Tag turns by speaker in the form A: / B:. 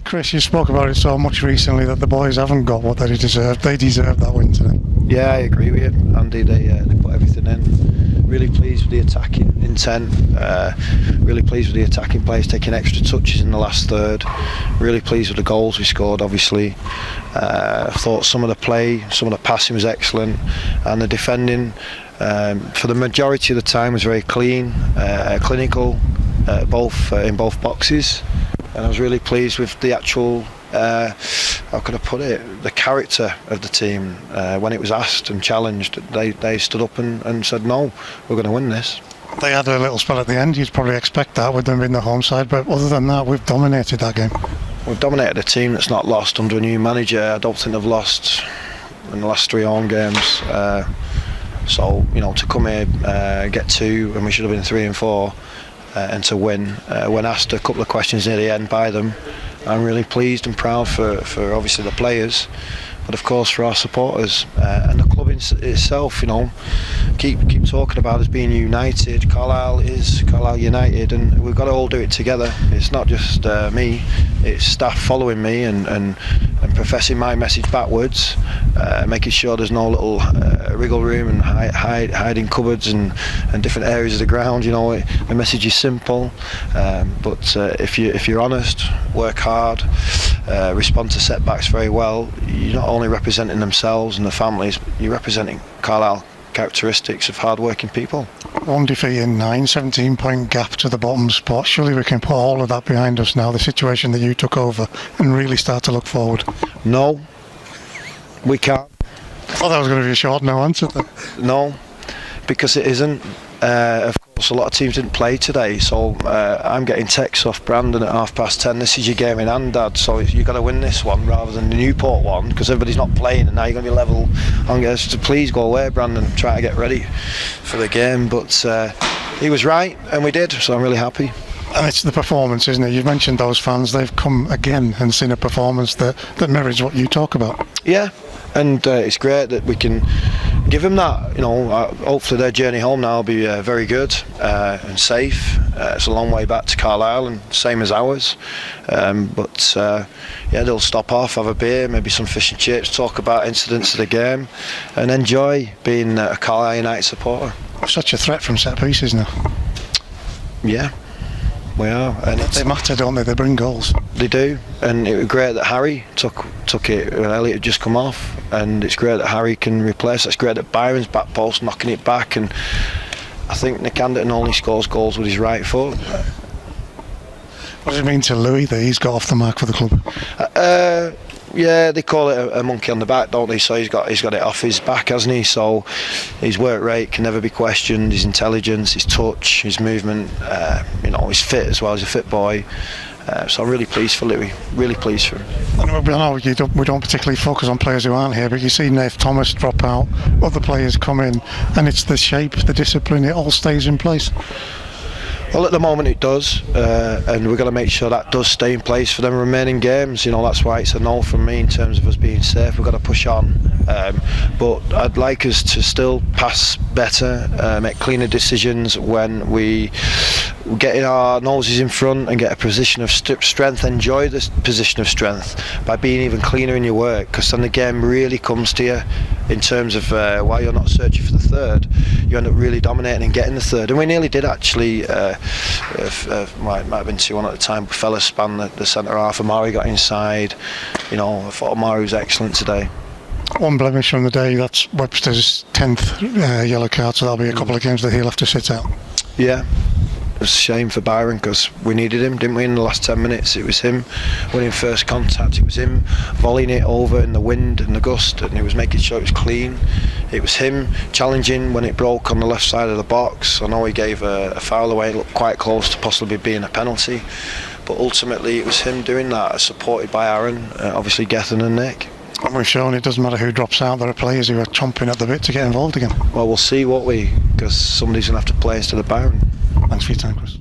A: Chris, you spoke about it so much recently that the boys haven't got what they deserve. They deserve that win today.
B: Yeah, I agree with you, Andy. They put everything in. Really pleased with the attacking intent. Really pleased with the attacking players taking extra touches in the last third. Really pleased with the goals we scored. Obviously, I thought some of the play, some of the passing was excellent, and the defending for the majority of the time was very clean, clinical, in both boxes. And I was really pleased with the actual, how can I put it, the character of the team. When it was asked and challenged, they stood up and said, no, we're going to win this.
A: They had a little spell at the end. You'd probably expect that with them being the home side, but other than that, we've dominated that game.
B: We've dominated a team that's not lost under a new manager. I don't think they've lost in the last 3 home games. So, you know, to come here, get 2, and we should have been 3 and 4, and to win, when asked a couple of questions near the end by them, I'm really pleased and proud for obviously the players, but of course for our supporters and the club itself. You know, keep talking about us being united. Carlisle United, and we've got to all do it together. It's not just me; it's staff following me and professing my message backwards, making sure there's no little wriggle room and hiding cupboards and different areas of the ground. You know, the message is simple, but if you're honest, work hard, respond to setbacks very well, you're not only representing themselves and the families, you're representing Carlisle characteristics of hard-working people.
A: 1 defeat in 9, 17-point gap to the bottom spot. Surely we can put all of that behind us now, the situation that you took over, and really start to look forward.
B: No, we can't.
A: I thought that was going to be a short no answer then.
B: No, because it isn't. Of course, a lot of teams didn't play today, so I'm getting texts off Brandon at 10:30. This is your game in hand, Dad. So you've got to win this one rather than the Newport one, because everybody's not playing, and now you're going to be level. I'm going to please go away, Brandon. Try to get ready for the game, but he was right, and we did. So I'm really happy.
A: And it's the performance, isn't it? You've mentioned those fans. They've come again and seen a performance that mirrors what you talk about.
B: Yeah, and it's great that we can give them that. You know, hopefully their journey home now will be very good and safe. It's a long way back to Carlisle, and same as ours. But yeah, they'll stop off, have a beer, maybe some fish and chips, talk about incidents of the game, and enjoy being a Carlisle United supporter.
A: Such a threat from set pieces now.
B: Yeah. We are, and
A: they matter, don't they? They bring goals.
B: They do, and it was great that Harry took it when Elliot had just come off, and it's great that Harry can replace. It's great that Byron's back post knocking it back, and I think Nick Anderton only scores goals with his right foot.
A: What does it mean to Louis that he's got off the mark for the club?
B: Yeah, they call it a monkey on the back, don't they? So he's got it off his back, hasn't he? So his work rate can never be questioned. His intelligence, his touch, his movement. You know, he's fit as well. He's a fit boy. So I'm really pleased for Louis. Really pleased for him.
A: I know we don't particularly focus on players who aren't here, but you see Nath Thomas drop out, other players come in, and it's the shape, the discipline. It all stays in place.
B: Well, at the moment it does, and we've got to make sure that does stay in place for them remaining games. You know, that's why it's a no from me in terms of us being safe. We've got to push on, but I'd like us to still pass better, make cleaner decisions when we get our noses in front and get a position of strength. Enjoy this position of strength by being even cleaner in your work, because then the game really comes to you in terms of while you're not searching for the third, you end up really dominating and getting the third. And we nearly did actually. Might have been 2-1 at the time. Fella span the centre half. Amari got inside. You know, I thought Amari was excellent today.
A: One blemish from the day. That's Webster's 10th yellow card, so that'll be a couple of games that he'll have to sit out.
B: Yeah. It was a shame for Byron, because we needed him, didn't we, in the last 10 minutes. It was him winning first contact, it was him volleying it over in the wind and the gust, and he was making sure it was clean. It was him challenging when it broke on the left side of the box. I know he gave a foul away, it looked quite close to possibly being a penalty, but ultimately it was him doing that, supported by Aaron, obviously Gethin and Nick.
A: And we've shown it doesn't matter who drops out, there are players who are chomping at the bit to get involved again.
B: Well, we'll see, won't we, because somebody's going to have to play instead of Byron.
A: Thanks for your time, Chris.